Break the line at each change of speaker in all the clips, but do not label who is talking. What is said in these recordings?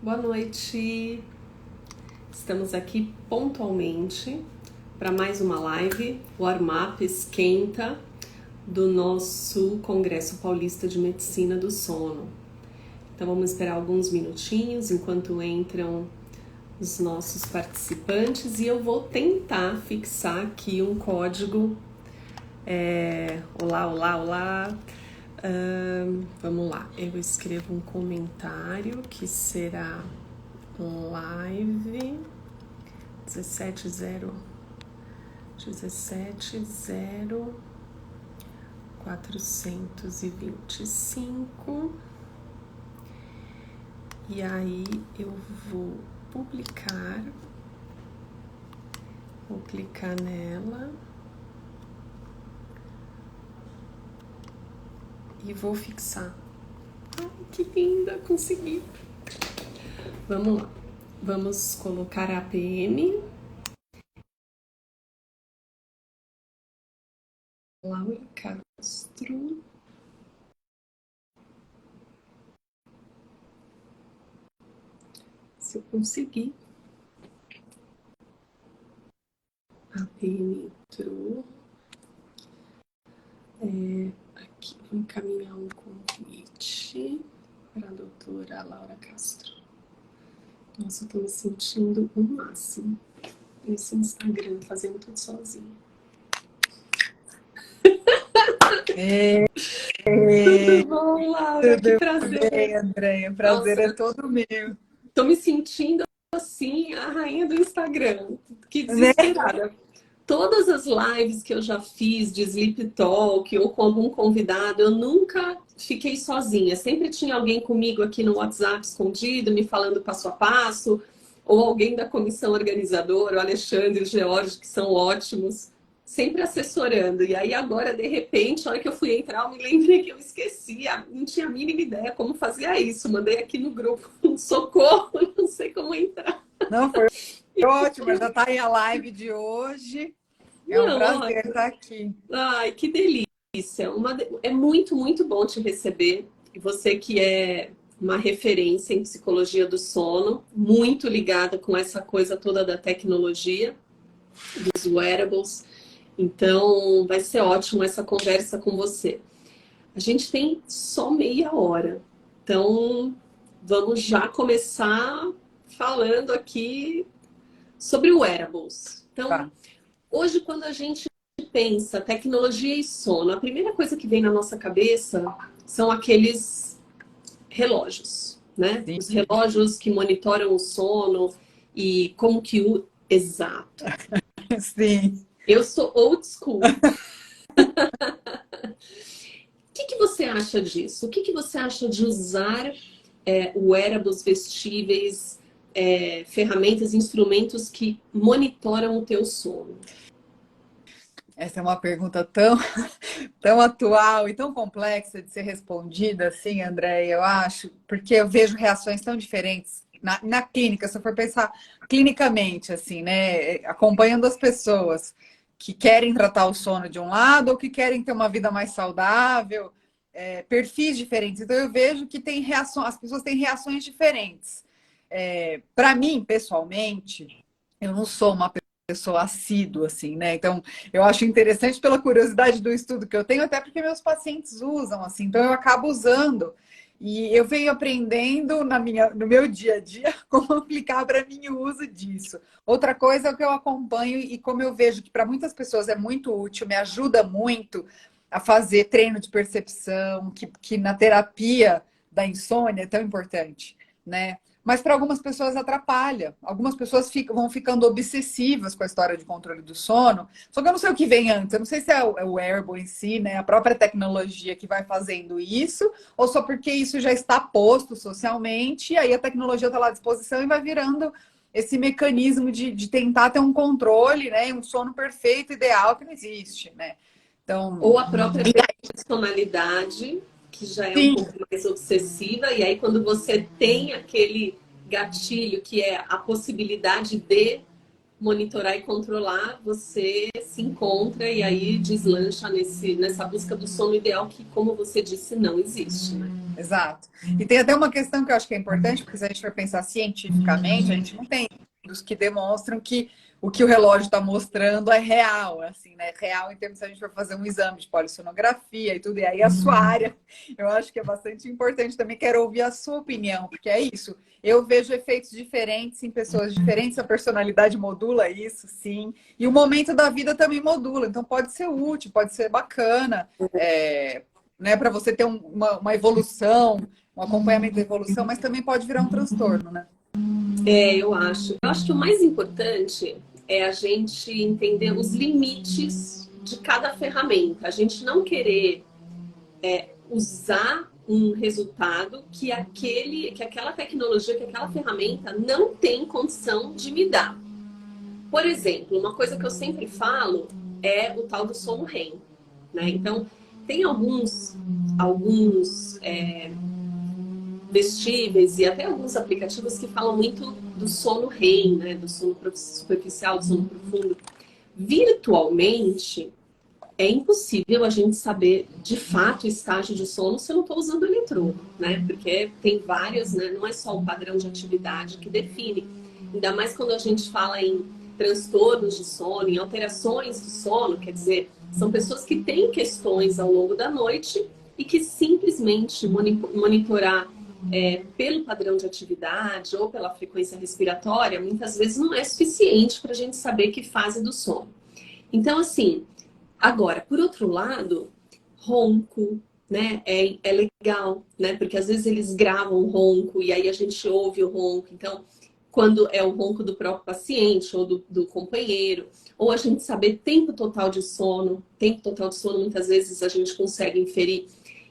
Boa noite. Estamos aqui pontualmente para mais uma live, Warm-up Esquenta, do nosso Congresso Paulista de Medicina do Sono. Então vamos esperar alguns minutinhos enquanto entram os nossos participantes e eu vou tentar fixar aqui um código. Olá. Vamos lá, eu escrevo um comentário que será live 170425 e aí eu vou publicar, vou clicar nela e vou fixar. Ai, que linda, consegui! Vamos lá, vamos colocar a APM. Laura Castro. Se eu conseguir. A APM entrou. Aqui, vou encaminhar um convite para a doutora Laura Castro. Nossa, eu tô me sentindo o máximo nesse Instagram, fazendo tudo sozinha. Tudo bom, Laura?
Tudo
Que prazer.
bem, Andréia. Prazer é todo meu.
Tô me sentindo assim, a rainha do Instagram. Que
Né?
desesperada. Todas as lives que eu já fiz de Sleep Talk ou com algum convidado, eu nunca fiquei sozinha. Sempre tinha alguém comigo aqui no WhatsApp escondido, me falando passo a passo, ou alguém da comissão organizadora, o Alexandre, o George, que são ótimos, sempre assessorando. E aí agora, de repente, na hora que eu fui entrar, eu me lembrei que eu esqueci, não tinha a mínima ideia como fazia isso. Mandei aqui no grupo um socorro, não sei como entrar.
Não, foi ótimo. Já está aí a live de hoje. É um
Não,
prazer estar aqui.
ai, que delícia! É muito, muito bom te receber. E você que é uma referência em psicologia do sono, muito ligada com essa coisa toda da tecnologia, dos wearables. Então, vai ser ótimo essa conversa com você. A gente tem só meia hora. Então, vamos já começar falando aqui sobre wearables. Então,
Tá.
hoje, quando a gente pensa tecnologia e sono, a primeira coisa que vem na nossa cabeça são aqueles relógios, né?
Sim.
Os relógios que monitoram o sono e como que o... Exato.
Sim.
Eu sou old school. O que você acha disso? O que você acha de usar wearables vestíveis, ferramentas, instrumentos que monitoram o teu sono?
Essa é uma pergunta tão atual e tão complexa de ser respondida, assim, Andréia, eu acho, porque eu vejo reações tão diferentes na clínica, se eu for pensar clinicamente, assim, né? Acompanhando as pessoas que querem tratar o sono de um lado ou que querem ter uma vida mais saudável, perfis diferentes. Então eu vejo que tem reação, as pessoas têm reações diferentes. Para mim, pessoalmente, eu não sou uma pessoa assídua, assim, né? Então, eu acho interessante pela curiosidade do estudo que eu tenho, até porque meus pacientes usam, assim, então eu acabo usando. E eu venho aprendendo no meu dia a dia como aplicar para mim o uso disso. Outra coisa é o que eu acompanho e como eu vejo que para muitas pessoas é muito útil, me ajuda muito a fazer treino de percepção, que na terapia da insônia é tão importante, né? Mas para algumas pessoas atrapalha. Algumas pessoas vão ficando obsessivas com a história de controle do sono. Só que eu não sei o que vem antes. Eu não sei se é o wearable em si, né? A própria tecnologia que vai fazendo isso, ou só porque isso já está posto socialmente, e aí a tecnologia está lá à disposição e vai virando esse mecanismo de tentar ter um controle, né? Um sono perfeito, ideal, que não existe, né? Então,
Ou a própria personalidade, que já é um
sim,
pouco mais obsessiva, e aí quando você tem aquele gatilho que é a possibilidade de monitorar e controlar, você se encontra e aí deslancha nessa busca do sono ideal que, como você disse, não existe, né?
Exato. E tem até uma questão que eu acho que é importante, porque se a gente for pensar cientificamente, a gente não tem estudos que demonstram que o relógio está mostrando é real, assim, né? Real em termos se a gente for fazer um exame de polissonografia e tudo. E aí a sua área, eu acho que é bastante importante também. Quero ouvir a sua opinião, porque é isso. Eu vejo efeitos diferentes em pessoas diferentes, a personalidade modula isso, sim. E o momento da vida também modula. Então pode ser útil, pode ser bacana. Né, para você ter uma evolução, um acompanhamento da evolução, mas também pode virar um transtorno, né?
Eu acho. Eu acho que o mais importante é a gente entender os limites de cada ferramenta. A gente não querer usar um resultado que aquela tecnologia, que aquela ferramenta não tem condição de me dar. Por exemplo, uma coisa que eu sempre falo é o tal do sono REM, né? Então, tem alguns vestíveis e até alguns aplicativos que falam muito do sono REM, né? Do sono superficial, do sono profundo. Virtualmente, é impossível a gente saber de fato o estágio de sono se eu não estou usando o eletrodo, né? Porque tem vários, né? Não é só o padrão de atividade que define. Ainda mais quando a gente fala em transtornos de sono, em alterações do sono, quer dizer, são pessoas que têm questões ao longo da noite e que simplesmente monitorar pelo padrão de atividade ou pela frequência respiratória, muitas vezes não é suficiente para a gente saber que fase do sono. Então, assim, agora, por outro lado, ronco, né, é legal, né, porque às vezes eles gravam o ronco e aí a gente ouve o ronco. Então, quando é o ronco do próprio paciente ou do companheiro, ou a gente saber tempo total de sono, muitas vezes a gente consegue inferir.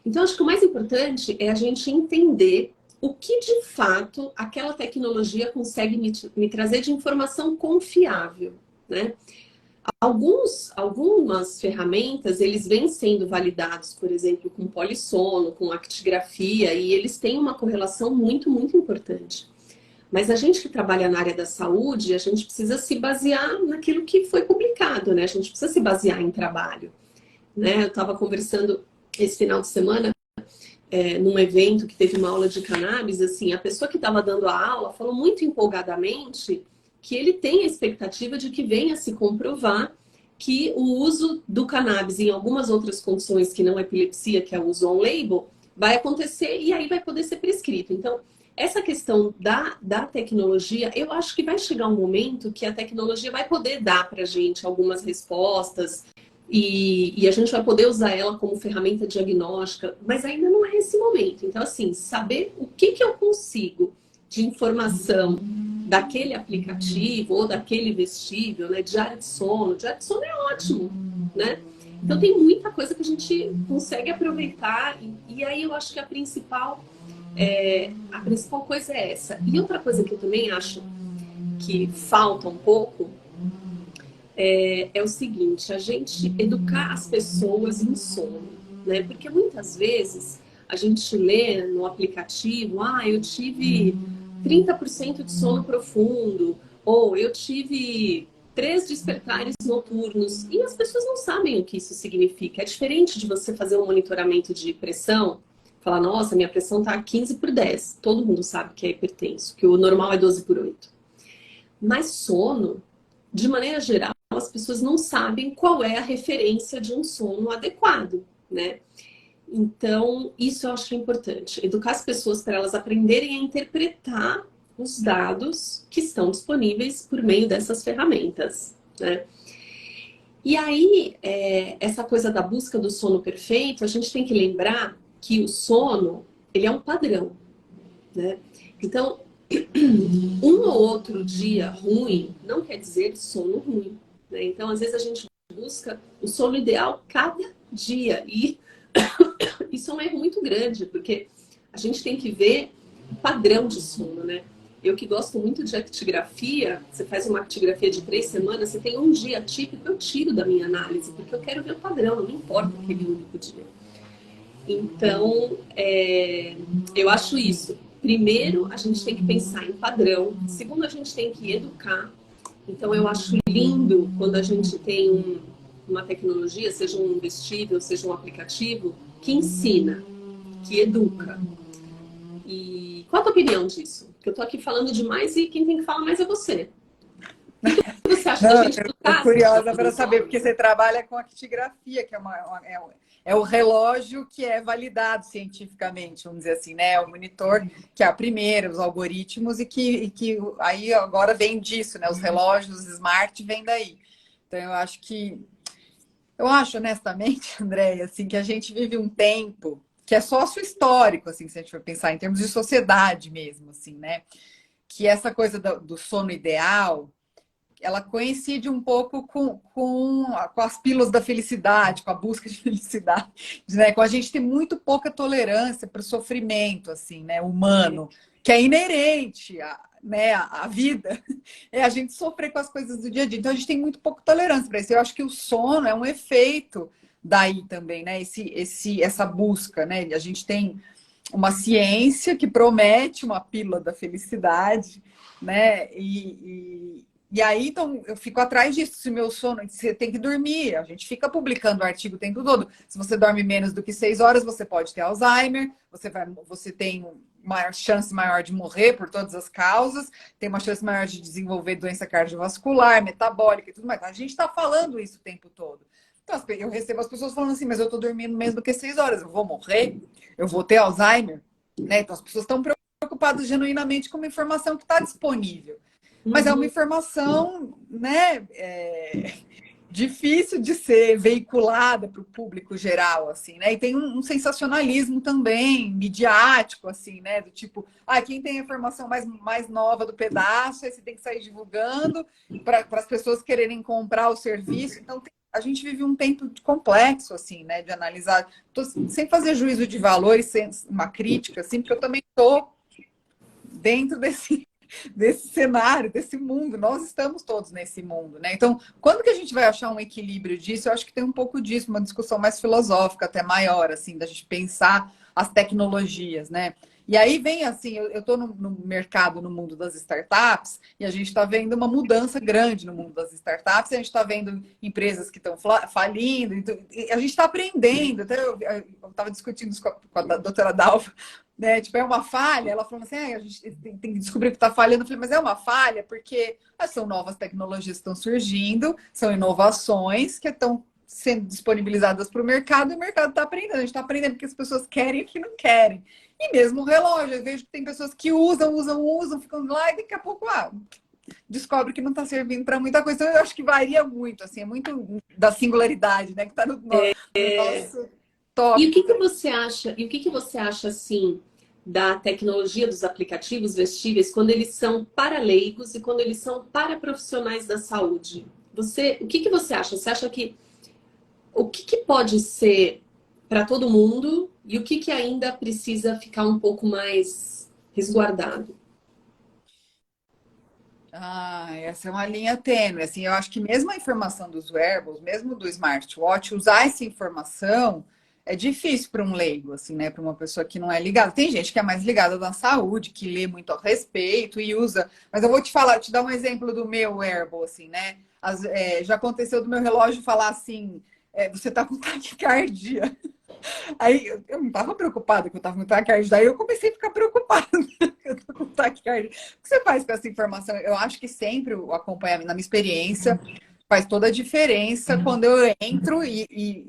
Então, acho que o mais importante é a gente entender o que de fato aquela tecnologia consegue me trazer de informação confiável, né? Algumas ferramentas, eles vêm sendo validados, por exemplo, com polissono, com actigrafia, e eles têm uma correlação muito, muito importante. Mas a gente que trabalha na área da saúde, a gente precisa se basear naquilo que foi publicado, né? A gente precisa se basear em trabalho, né? Eu estava conversando esse final de semana, num evento que teve uma aula de cannabis, assim, a pessoa que estava dando a aula falou muito empolgadamente que ele tem a expectativa de que venha se comprovar que o uso do cannabis em algumas outras condições que não epilepsia, que é o uso on-label, vai acontecer e aí vai poder ser prescrito. Então, essa questão da tecnologia, eu acho que vai chegar um momento que a tecnologia vai poder dar para a gente algumas respostas e a gente vai poder usar ela como ferramenta diagnóstica, mas ainda não é esse momento. Então, assim, saber o que eu consigo de informação daquele aplicativo ou daquele vestível, né? Diário de sono. Diário de sono é ótimo, né? Então tem muita coisa que a gente consegue aproveitar e aí eu acho que a principal coisa é essa. E outra coisa que eu também acho que falta um pouco é o seguinte, a gente educar as pessoas em sono, né? Porque muitas vezes a gente lê no aplicativo, eu tive 30% de sono profundo, ou eu tive 3 despertares noturnos, e as pessoas não sabem o que isso significa. É diferente de você fazer um monitoramento de pressão, falar, nossa, minha pressão tá 15/10. Todo mundo sabe que é hipertenso, que o normal é 12/8. Mas sono, de maneira geral, as pessoas não sabem qual é a referência de um sono adequado, né? Então, isso eu acho importante. Educar as pessoas para elas aprenderem a interpretar os dados que estão disponíveis por meio dessas ferramentas, né? E aí, essa coisa da busca do sono perfeito, a gente tem que lembrar que o sono, ele é um padrão, né? Então, um ou outro dia ruim não quer dizer sono ruim, né? Então, às vezes a gente busca o sono ideal cada dia e isso é um erro muito grande, porque a gente tem que ver o padrão de sono, né? Eu que gosto muito de actigrafia, você faz uma actigrafia de 3 semanas, você tem um dia típico, eu tiro da minha análise, porque eu quero ver o padrão, não me importa aquele único dia. Então, eu acho isso. Primeiro, a gente tem que pensar em padrão. Segundo, a gente tem que educar. Então, eu acho lindo quando a gente tem uma tecnologia, seja um vestível, seja um aplicativo, que ensina. que educa. E qual a tua opinião disso? Porque eu tô aqui falando demais e quem tem que falar mais é você. O que você acha da
Não,
gente
eu estou
educar as
curiosa para
pessoas?
saber, porque você trabalha com actigrafia, que é o relógio que é validado cientificamente, vamos dizer assim, né? O monitor, que é a primeira, os algoritmos, e que aí agora vem disso, né? Os relógios smart vêm daí. Então, eu acho, honestamente, Andréia, assim, que a gente vive um tempo que é sócio-histórico, assim, se a gente for pensar em termos de sociedade mesmo, assim, né? Que essa coisa do sono ideal ela coincide um pouco com as pílulas da felicidade, com a busca de felicidade, né? Com a gente ter muito pouca tolerância para o sofrimento, assim, né? Humano, que é inerente né, à vida, é a gente sofrer com as coisas do dia a dia. Então a gente tem muito pouca tolerância para isso. Eu acho que o sono é um efeito daí também, né? Essa busca, né? A gente tem uma ciência que promete uma pílula da felicidade, né? E aí, então, eu fico atrás disso. Se meu sono, você tem que dormir. A gente fica publicando artigo o tempo todo. Se você dorme menos do que 6 horas, você pode ter Alzheimer, você tem uma chance maior de morrer por todas as causas, tem uma chance maior de desenvolver doença cardiovascular, metabólica e tudo mais. A gente está falando isso o tempo todo. Então, eu recebo as pessoas falando assim, mas eu estou dormindo menos do que 6 horas, eu vou morrer? Eu vou ter Alzheimer? Né? Então, as pessoas estão preocupadas genuinamente com uma informação que está disponível. Mas é uma
Uhum.
informação, né, difícil de ser veiculada para o público geral, assim, né? E tem um sensacionalismo também midiático, assim, né? Do tipo, quem tem a informação mais nova do pedaço, aí você tem que sair divulgando para as pessoas quererem comprar o serviço. Então, a gente vive um tempo complexo, assim, né? De analisar, sem fazer juízo de valor e sem uma crítica, assim, porque eu também estou dentro desse cenário, desse mundo. Nós estamos todos nesse mundo, né? Então, quando que a gente vai achar um equilíbrio disso? Eu acho que tem um pouco disso, uma discussão mais filosófica, até maior, assim, da gente pensar as tecnologias, né? E aí vem assim, eu estou no mercado, no mundo das startups, e a gente está vendo uma mudança grande no mundo das startups, e a gente está vendo empresas que estão falindo, então, a gente está aprendendo. Até eu estava discutindo isso com a doutora Dalva, né? Tipo, é uma falha. Ela falou assim: a gente tem que descobrir o que está falhando. Eu falei, mas é uma falha porque são novas tecnologias que estão surgindo, são inovações que estão sendo disponibilizadas para o mercado e o mercado está aprendendo. A gente está aprendendo porque as pessoas querem e que não querem. E mesmo o relógio, eu vejo que tem pessoas que usam, ficam lá e daqui a pouco descobre que não está servindo para muita coisa. Então, eu acho que varia muito, assim, é muito da singularidade, né? Que está no nosso
E o que
tópico.
que você acha? E o que que você acha assim da tecnologia dos aplicativos vestíveis quando eles são para leigos e quando eles são para profissionais da saúde? O que que você acha? Você acha que o que que pode ser para todo mundo e o que que ainda precisa ficar um pouco mais resguardado?
Essa é uma linha tênue. Assim, eu acho que mesmo a informação dos wearables, mesmo do smartwatch, usar essa informação é difícil para um leigo, assim, né? Para uma pessoa que não é ligada. Tem gente que é mais ligada na saúde, que lê muito a respeito e usa. Mas eu vou te dar um exemplo do meu wearable, assim, né? Já aconteceu do meu relógio falar assim: você está com taquicardia. Aí eu não estava preocupada que eu estava com taquicardia. Daí eu comecei a ficar preocupada. Eu tô com taquicardia. O que você faz com essa informação? Eu acho que sempre o acompanhamento, na minha experiência, faz toda a diferença quando eu entro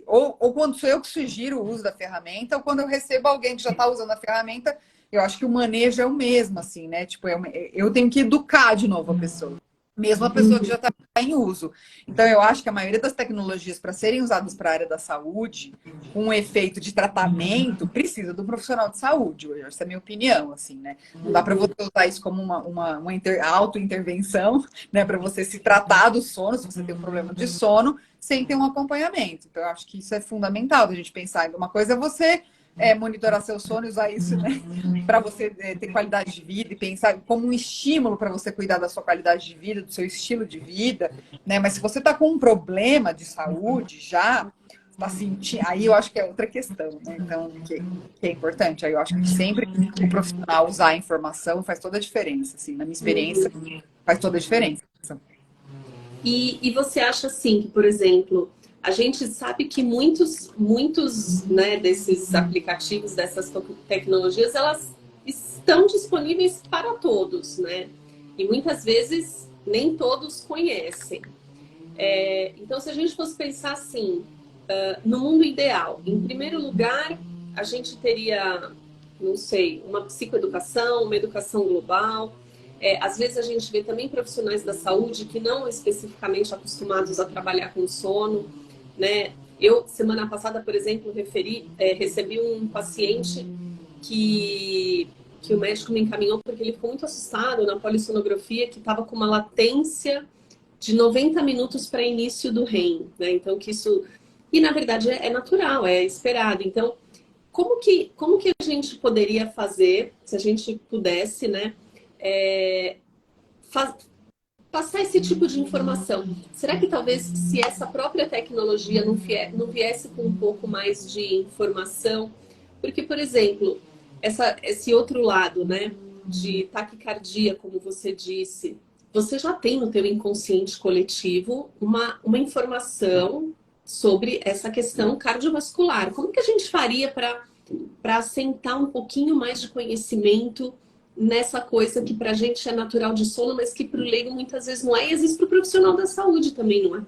ou quando sou eu que sugiro o uso da ferramenta, ou quando eu recebo alguém que já está usando a ferramenta, eu acho que o manejo é o mesmo, assim, né? Tipo, eu tenho que educar de novo a pessoa. Mesmo a pessoa que já está em uso. Então, eu acho que a maioria das tecnologias para serem usadas para a área da saúde, com um efeito de tratamento, precisa do profissional de saúde. Essa é a minha opinião, assim, né? Não dá para você usar isso como uma auto-intervenção, né? Para você se tratar do sono, se você tem um problema de sono, sem ter um acompanhamento. Então, eu acho que isso é fundamental da gente pensar. Uma coisa é você monitorar seu sono e usar isso, né, para você ter qualidade de vida e pensar como um estímulo para você cuidar da sua qualidade de vida, do seu estilo de vida, né? Mas se você está com um problema de saúde já, tá sentindo, aí eu acho que é outra questão, né? Então, que é importante. Aí eu acho que sempre o profissional usar a informação faz toda a diferença, assim, na minha experiência, faz toda a diferença.
E você acha assim que, por exemplo, a gente sabe que muitos, né, desses aplicativos, dessas tecnologias, elas estão disponíveis para todos, né? E muitas vezes nem todos conhecem. Então, se a gente fosse pensar assim, no mundo ideal, em primeiro lugar, a gente teria, não sei, uma psicoeducação, uma educação global. Às vezes a gente vê também profissionais da saúde que não especificamente acostumados a trabalhar com sono, né? Eu, semana passada, por exemplo, recebi um paciente que o médico me encaminhou porque ele ficou muito assustado na polissonografia, que estava com uma latência de 90 minutos para início do REM, né? Então, que isso... E, na verdade, é natural, é esperado. Então, como que a gente poderia fazer, se a gente pudesse, né? Faz, passar esse tipo de informação. Será que talvez se essa própria tecnologia não viesse com um pouco mais de informação? Porque, por exemplo, esse outro lado, né, de taquicardia, como você disse, você já tem no teu inconsciente coletivo uma informação sobre essa questão cardiovascular. Como que a gente faria para assentar um pouquinho mais de conhecimento nessa coisa que pra gente é natural de sono, mas que pro leigo muitas vezes não é, e existe pro profissional da saúde também, não é?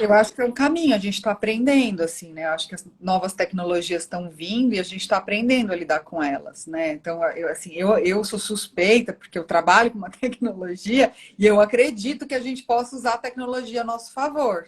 Eu acho que é um caminho, a gente está aprendendo, assim, né? Eu acho que as novas tecnologias estão vindo e a gente está aprendendo a lidar com elas, né? Então, eu sou suspeita, porque eu trabalho com uma tecnologia e eu acredito que a gente possa usar a tecnologia a nosso favor.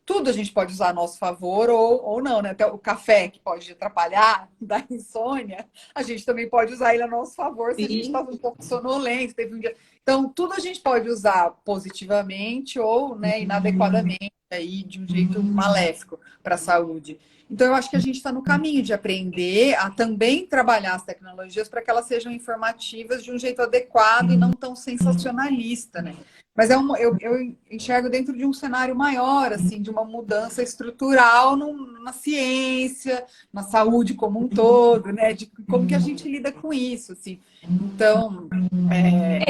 Tudo a gente pode usar a nosso favor ou não, né? Até o café, que pode atrapalhar, dar insônia, a gente também pode usar ele a nosso favor se a gente está
Sim.
um pouco sonolento, teve um dia... Então, tudo a gente pode usar positivamente ou, né, inadequadamente, aí, de um jeito maléfico para a saúde. Então, eu acho que a gente está no caminho de aprender a também trabalhar as tecnologias para que elas sejam informativas de um jeito adequado e não tão sensacionalista, né? Mas eu enxergo dentro de um cenário maior, assim, de uma mudança estrutural na ciência, na saúde como um todo, né? De como que a gente lida com isso, assim. Então,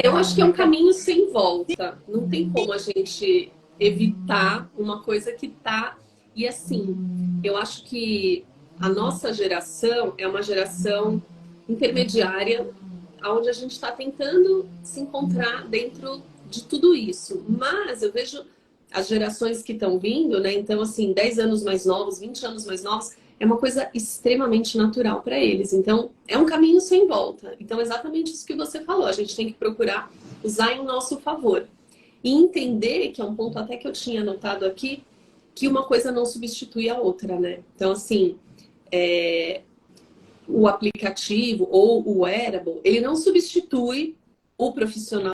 Eu acho que é um caminho sem volta. Não tem como a gente evitar uma coisa que tá. E assim, eu acho que a nossa geração é uma geração intermediária, onde a gente está tentando se encontrar dentro de tudo isso. Mas eu vejo as gerações que estão vindo, né? Então, assim, 10 anos mais novos, 20 anos mais novos, é uma coisa extremamente natural para eles. Então, é um caminho sem volta. Então, é exatamente isso que você falou. A gente tem que procurar usar em nosso favor. E entender, que é um ponto até que eu tinha anotado aqui, que uma coisa não substitui a outra, né? Então, assim, o aplicativo ou o wearable, ele não substitui o profissional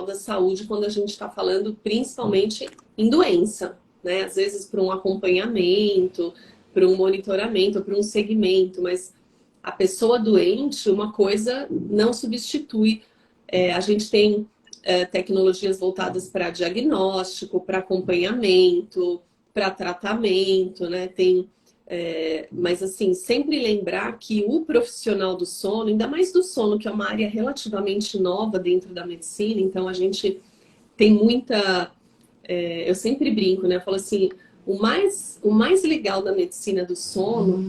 da saúde quando a gente está falando principalmente em doença, né? Às vezes para um acompanhamento, para um monitoramento, para um segmento, mas a pessoa doente, uma coisa não substitui. A gente tem tecnologias voltadas para diagnóstico, para acompanhamento, para tratamento, né? Mas assim, sempre lembrar que o profissional do sono, ainda mais do sono, que é uma área relativamente nova dentro da medicina, então a gente tem muita. Eu sempre brinco, né? Eu falo assim, o mais legal da medicina do sono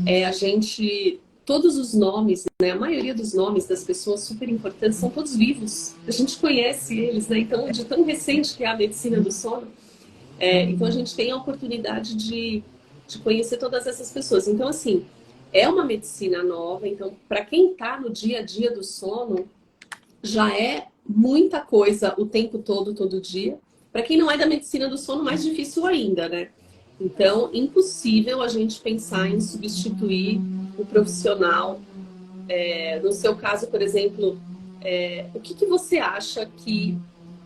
é a gente. Todos os nomes, né? A maioria dos nomes das pessoas super importantes são todos vivos. A gente conhece eles, né? Então, de tão recente que é a medicina do sono. Então, a gente tem a oportunidade de conhecer todas essas pessoas. Então, assim, é uma medicina nova. Então, para quem está no dia a dia do sono, já é muita coisa o tempo todo, todo dia. Para quem não é da medicina do sono, mais difícil ainda, né? Então, impossível a gente pensar em substituir o profissional. No seu caso, por exemplo, o que você acha que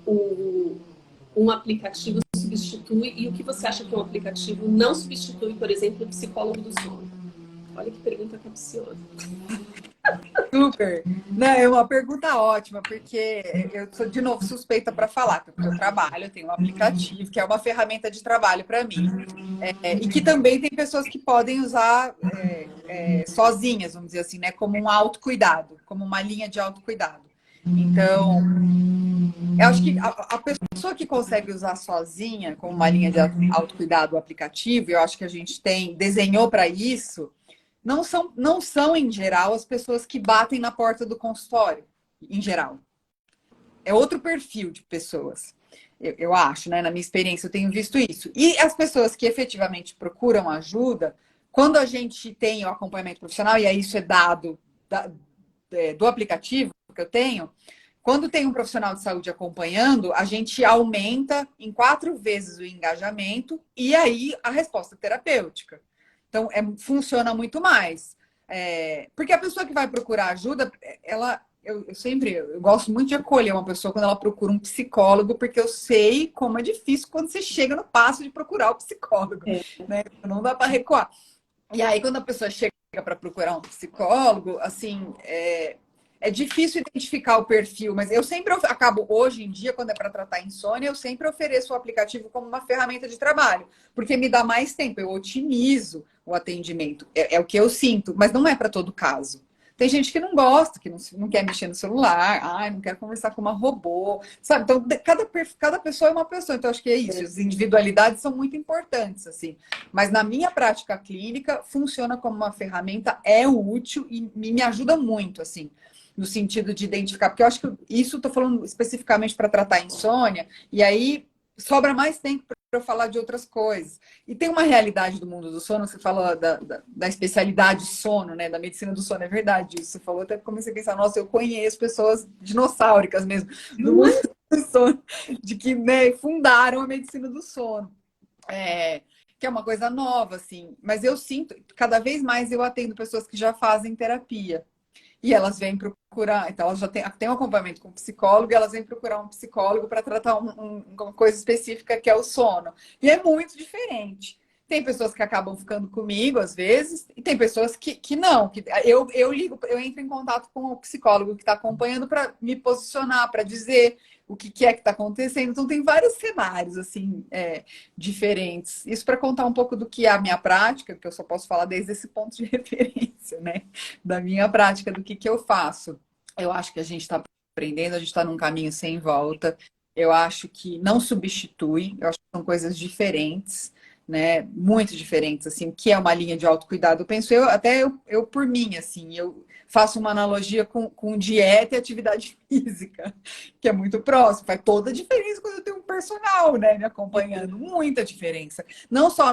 o, um aplicativo substitui e o que você acha que um aplicativo não substitui, por exemplo, o psicólogo do sono? Olha que pergunta capciosa.
super. Não, é uma pergunta ótima, porque eu sou, de novo, suspeita para falar, porque eu trabalho, eu tenho um aplicativo, que é uma ferramenta de trabalho para mim. E que também tem pessoas que podem usar sozinhas, vamos dizer assim, né? Como um autocuidado, como uma linha de autocuidado. Então, Eu acho que a pessoa que consegue usar sozinha, como uma linha de autocuidado, o aplicativo, eu acho que a gente desenhou para isso, não são, em geral, as pessoas que batem na porta do consultório, em geral. É outro perfil de pessoas, eu acho, né? Na minha experiência, eu tenho visto isso. E as pessoas que efetivamente procuram ajuda, quando a gente tem o acompanhamento profissional, e aí isso é dado do aplicativo que eu tenho, quando tem um profissional de saúde acompanhando, a gente aumenta em 4 vezes o engajamento e aí a resposta terapêutica. Então, funciona muito mais. Porque a pessoa que vai procurar ajuda, eu gosto muito de acolher uma pessoa quando ela procura um psicólogo, porque eu sei como é difícil quando você chega no passo de procurar o psicólogo, né? Não dá para recuar. E aí, quando a pessoa chega para procurar um psicólogo, assim, é difícil identificar o perfil, mas eu sempre acabo, hoje em dia, quando é para tratar insônia, eu sempre ofereço o aplicativo como uma ferramenta de trabalho, porque me dá mais tempo, eu otimizo o atendimento. É o que eu sinto, mas não é para todo caso. Tem gente que não gosta, que não quer mexer no celular, não quer conversar com uma robô, sabe? Então, cada pessoa é uma pessoa, então acho que é isso. As individualidades são muito importantes, assim. Mas na minha prática clínica, funciona como uma ferramenta, é útil e me ajuda muito, assim, no sentido de identificar, porque eu acho que isso estou falando especificamente para tratar insônia, e aí sobra mais tempo para eu falar de outras coisas. E tem uma realidade do mundo do sono, você falou da especialidade sono, né? Da medicina do sono, é verdade isso. Você falou, até comecei a pensar, nossa, eu conheço pessoas dinossáuricas mesmo, do mundo do sono, de que, né, fundaram a medicina do sono. Que é uma coisa nova, assim. Mas eu sinto, cada vez mais eu atendo pessoas que já fazem terapia. E elas vêm procurar, então elas já têm um acompanhamento com um psicólogo, e elas vêm procurar um psicólogo para tratar uma coisa específica que é o sono. E é muito diferente. Tem pessoas que acabam ficando comigo, às vezes, e tem pessoas que não. Que eu ligo, eu entro em contato com o psicólogo que está acompanhando para me posicionar, para dizer o que é que está acontecendo. Então, tem vários cenários, assim, diferentes. Isso para contar um pouco do que é a minha prática, que eu só posso falar desde esse ponto de referência, né? Da minha prática, do que eu faço. Eu acho que a gente está aprendendo, a gente está num caminho sem volta. Eu acho que não substitui, eu acho que são coisas diferentes, né? Muito diferentes, assim, o que é uma linha de autocuidado. Eu penso, eu por mim, assim, eu faço uma analogia com dieta e atividade física, que é muito próximo. Faz toda a diferença quando eu tenho um personal, né, me acompanhando. Muita diferença. Não só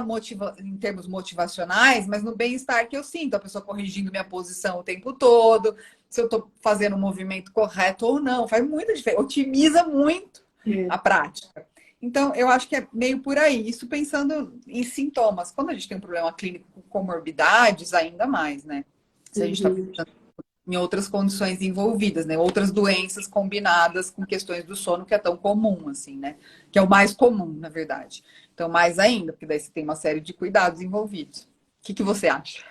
em termos motivacionais, mas no bem-estar que eu sinto. A pessoa corrigindo minha posição o tempo todo, se eu estou fazendo o movimento correto ou não. Faz muita diferença. Otimiza muito a prática. Então, eu acho que é meio por aí. Isso pensando em sintomas. Quando a gente tem um problema clínico com comorbidades, ainda mais, né? Se a gente está pensando em outras condições envolvidas, né? Outras doenças combinadas com questões do sono, que é tão comum, assim, né? Que é o mais comum, na verdade. Então, mais ainda, porque daí você tem uma série de cuidados envolvidos. O que você acha?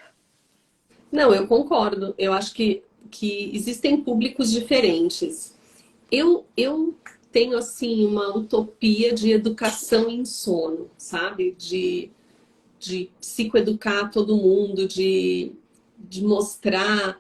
Não, eu concordo. Eu acho que existem públicos diferentes. Eu tenho, assim, uma utopia de educação em sono, sabe? De psicoeducar todo mundo, de mostrar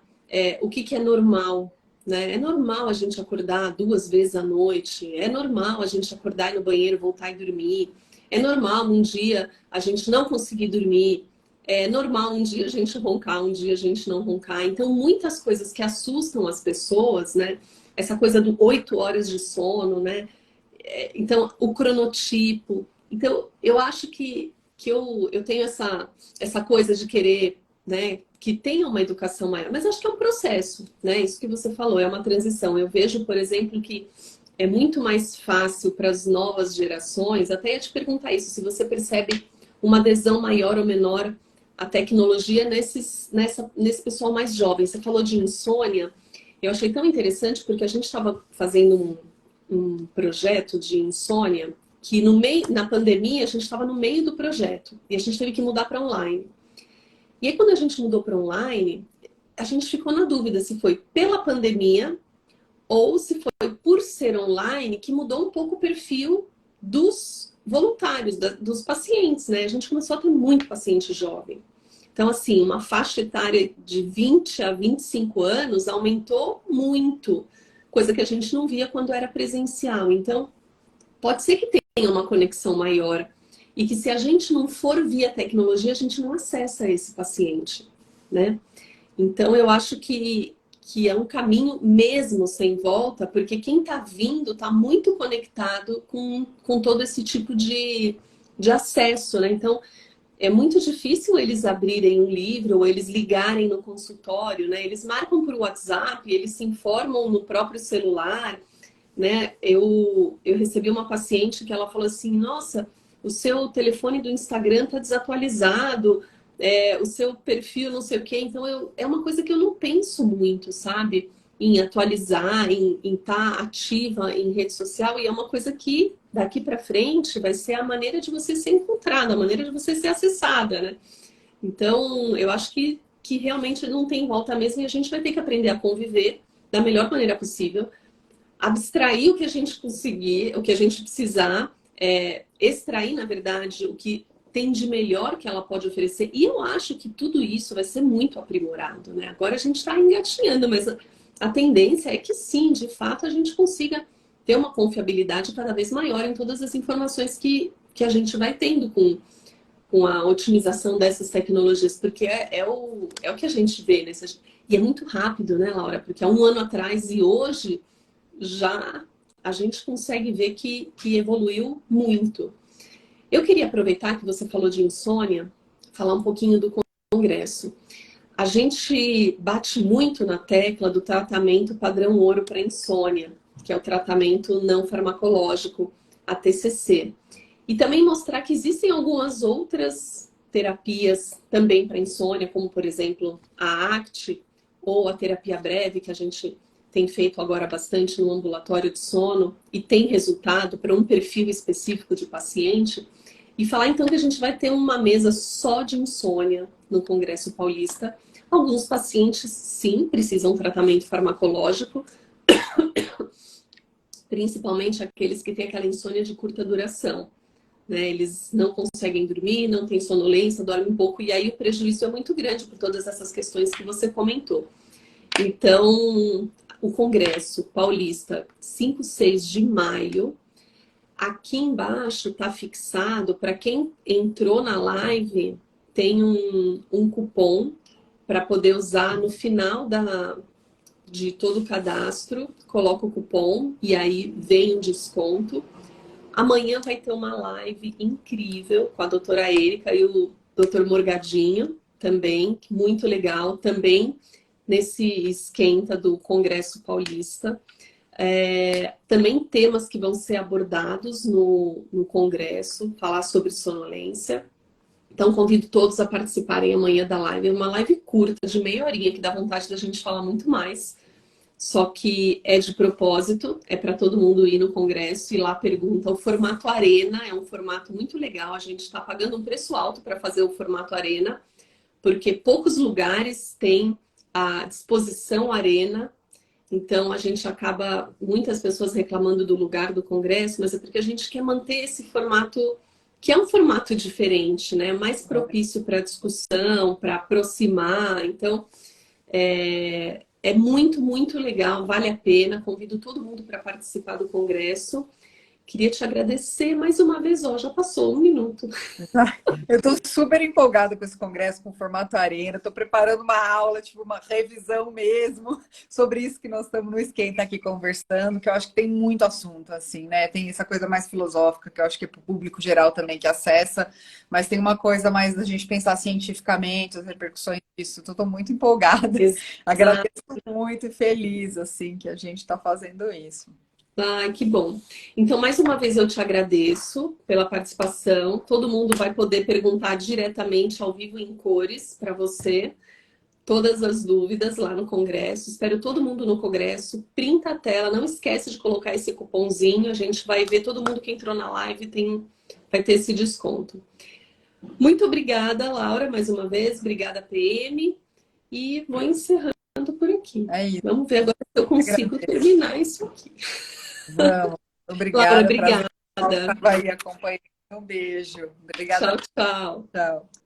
o que é normal, né? É normal a gente acordar 2 vezes à noite, é normal a gente acordar e ir no banheiro, voltar e dormir, é normal um dia a gente não conseguir dormir, é normal um dia a gente roncar, um dia a gente não roncar. Então, muitas coisas que assustam as pessoas, né? Essa coisa do 8 horas de sono, né? Então, o cronotipo. Então, eu acho que eu tenho essa coisa de querer, né, que tenha uma educação maior. Mas acho que é um processo, né? Isso que você falou, é uma transição. Eu vejo, por exemplo, que é muito mais fácil para as novas gerações, até ia te perguntar isso, se você percebe uma adesão maior ou menor à tecnologia nesse pessoal mais jovem. Você falou de insônia, eu achei tão interessante porque a gente estava fazendo um projeto de insônia que na pandemia a gente estava no meio do projeto e a gente teve que mudar para online. E aí quando a gente mudou para online, a gente ficou na dúvida se foi pela pandemia ou se foi por ser online que mudou um pouco o perfil dos voluntários, dos pacientes, né? A gente começou a ter muito paciente jovem. Então, assim, uma faixa etária de 20 a 25 anos aumentou muito coisa que a gente não via quando era presencial. Então, pode ser que tenha uma conexão maior e que se a gente não for via tecnologia, a gente não acessa esse paciente, né? Então, eu acho que é um caminho mesmo sem volta, porque quem está vindo está muito conectado com todo esse tipo de acesso, né? Então, é muito difícil eles abrirem um livro ou eles ligarem no consultório, né? Eles marcam por WhatsApp, eles se informam no próprio celular, né? Eu recebi uma paciente que ela falou assim, nossa, o seu telefone do Instagram está desatualizado, o seu perfil não sei o quê. Então, é uma coisa que eu não penso muito, sabe? Em atualizar, em estar ativa em rede social. E é uma coisa que, daqui para frente, vai ser a maneira de você ser encontrada, a maneira de você ser acessada, né? Então, eu acho que realmente não tem volta mesmo e a gente vai ter que aprender a conviver da melhor maneira possível, abstrair o que a gente conseguir, o que a gente precisar, extrair, na verdade, o que tem de melhor que ela pode oferecer. E eu acho que tudo isso vai ser muito aprimorado, né? Agora a gente está engatinhando, mas a tendência é que sim, de fato, a gente consiga ter uma confiabilidade cada vez maior em todas as informações que a gente vai tendo com a otimização dessas tecnologias, porque é o que a gente vê, né? E é muito rápido, né, Laura? Porque há um ano atrás e hoje já a gente consegue ver que evoluiu muito. Eu queria aproveitar que você falou de insônia, falar um pouquinho do congresso. A gente bate muito na tecla do tratamento padrão ouro para insônia, que é o tratamento não farmacológico, a TCC. E também mostrar que existem algumas outras terapias também para insônia, como, por exemplo, a ACT ou a terapia breve, que a gente tem feito agora bastante no ambulatório de sono e tem resultado para um perfil específico de paciente. E falar então que a gente vai ter uma mesa só de insônia no Congresso Paulista. Alguns pacientes, sim, precisam tratamento farmacológico, principalmente aqueles que têm aquela insônia de curta duração, né? Eles não conseguem dormir, não têm sonolência, dormem um pouco, e aí o prejuízo é muito grande por todas essas questões que você comentou. Então, o Congresso Paulista, 5, 6 de maio, aqui embaixo está fixado, para quem entrou na live, tem um cupom para poder usar no final de todo o cadastro, coloca o cupom e aí vem um desconto. Amanhã vai ter uma live incrível com a doutora Érica e o doutor Morgadinho também, muito legal, também nesse esquenta do Congresso Paulista. Também temas que vão ser abordados no Congresso, falar sobre sonolência. Então, convido todos a participarem amanhã da live. É uma live curta, de meia horinha, que dá vontade da gente falar muito mais. Só que é de propósito, é para todo mundo ir no Congresso e lá pergunta. O formato Arena é um formato muito legal. A gente está pagando um preço alto para fazer o formato Arena, porque poucos lugares têm a disposição Arena. Então, a gente acaba, muitas pessoas reclamando do lugar do Congresso, mas é porque a gente quer manter esse formato, que é um formato diferente, né? Mais propício para discussão, para aproximar. Então, é muito, muito legal, vale a pena. Convido todo mundo para participar do Congresso. Queria te agradecer mais uma vez, ó, já passou 1 minuto.
Eu estou super empolgada com esse congresso, com o formato Arena. Estou preparando uma aula, tipo uma revisão mesmo, sobre isso que nós estamos no Esquenta aqui conversando, que eu acho que tem muito assunto, assim, né? Tem essa coisa mais filosófica, que eu acho que é para o público geral também que acessa, mas tem uma coisa mais da gente pensar cientificamente, as repercussões disso. Estou muito empolgada.
Exato.
Agradeço muito e feliz, assim, que a gente está fazendo isso.
Ai, que bom. Então, mais uma vez eu te agradeço pela participação. Todo mundo vai poder perguntar diretamente ao vivo em cores para você todas as dúvidas lá no Congresso. Espero todo mundo no Congresso. Printa a tela, não esquece de colocar esse cupomzinho. A gente vai ver todo mundo que entrou na live vai ter esse desconto. Muito obrigada, Laura, mais uma vez. Obrigada, PM. E vou encerrando por aqui.
É isso.
Vamos ver agora se eu consigo terminar isso aqui.
Vamos.
Laura,
Obrigada.
obrigada.
Prazer. Vai acompanhar. Um beijo. Obrigada.
Tchau, tchau.
Tchau.